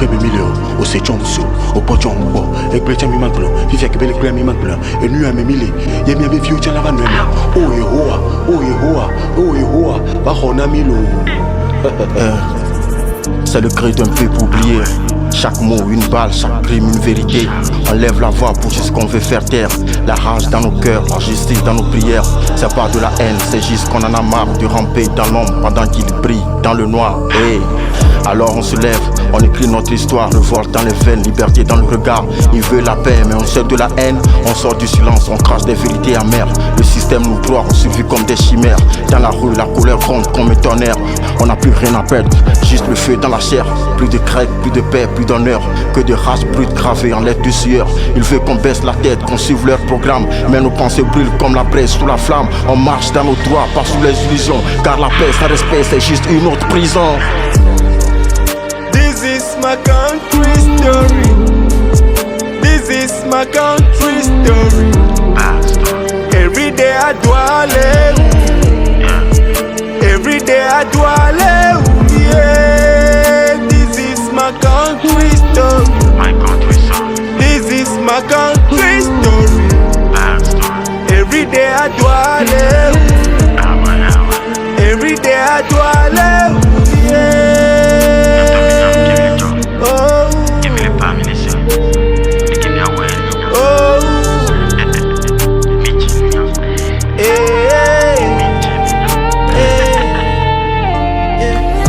Kebe milio, o se chomso, o pochombo, ek brecha mi man plan, vivia que bele mi man plan, et nu a me mili, ye mi a me vieux tient la van même. Oh Yehoah, oh Yehoah, oh Yehoah, bahona milo. C'est le cri d'un peuple oublié. Chaque mot, une balle, chaque crime, une vérité. On lève la voix pour juste ce qu'on veut faire taire. La rage dans nos cœurs, la justice dans nos prières. C'est pas de la haine, c'est juste qu'on en a marre de ramper dans l'ombre pendant qu'il brille dans le noir. Hey. Alors on se lève, on écrit notre histoire, le vol dans les veines, liberté dans le regard. Il veut la paix, mais on sait de la haine. On sort du silence, on crache des vérités amères. Le système nous broie, on survit comme des chimères. Dans la rue, la couleur compte comme un tonnerre. On n'a plus rien à perdre, juste le feu dans la chair. Plus de crête, plus de paix, plus d'honneur. Que de race brute gravée en lettres de sueur. Il veut qu'on baisse la tête, qu'on suive leur programme. Mais nos pensées brûlent comme la braise sous la flamme. On marche dans nos droits, pas sous les illusions. Car la paix sans respect, c'est juste une autre prison. This is my country story. This is my country story. Every day I dwell. Every day I dwell. Yeah, this is my country story. My country song. This is my country story. Every day I dwell. Every day I dwell. Yeah.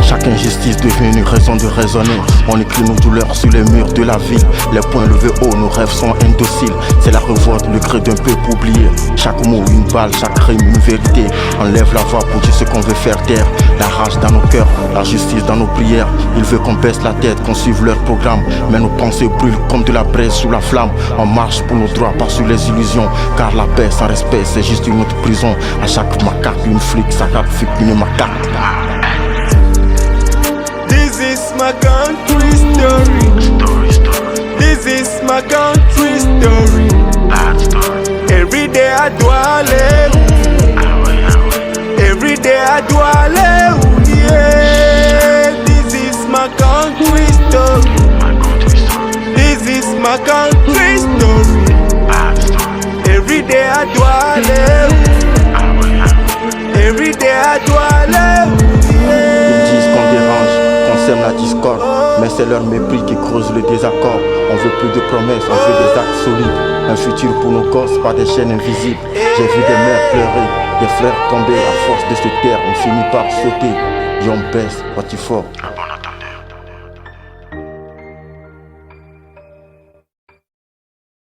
Chaque injustice devenue raison de raisonner. On écrit nos douleurs sur les murs de la ville. Les poings levés haut, nos rêves sont indociles. C'est la révolte, le cri d'un peuple oublié. Chaque mot, une balle, chaque crime, une vérité. On lève la voix pour dire ce qu'on veut faire taire. La rage dans nos cœurs, la justice dans nos prières. Il veut qu'on baisse la tête, qu'on suive leur programme. Mais nos pensées brûlent comme de la braise sous la flamme. On marche pour nos droits, pas sur les illusions. Car la paix sans respect, c'est juste une autre prison. À chaque macaque, une flic, ça tape, flic, une macaque. This is my country story. This is my country story. Every day I dwell. Every day I dwell. Yeah, this is my country story. This is my country story. Every day I dwell. Every day I dwell. Ils disent qu'on dérange, qu'on sème la discorde. Mais c'est leur mépris qui creuse le désaccord. On veut plus de promesses, on veut des actes solides. Un futur pour nos gosses, pas des chaînes invisibles. J'ai vu des mères pleurer, des frères tomber. À force de se taire, on finit par sauter. Yon baisse, what you for?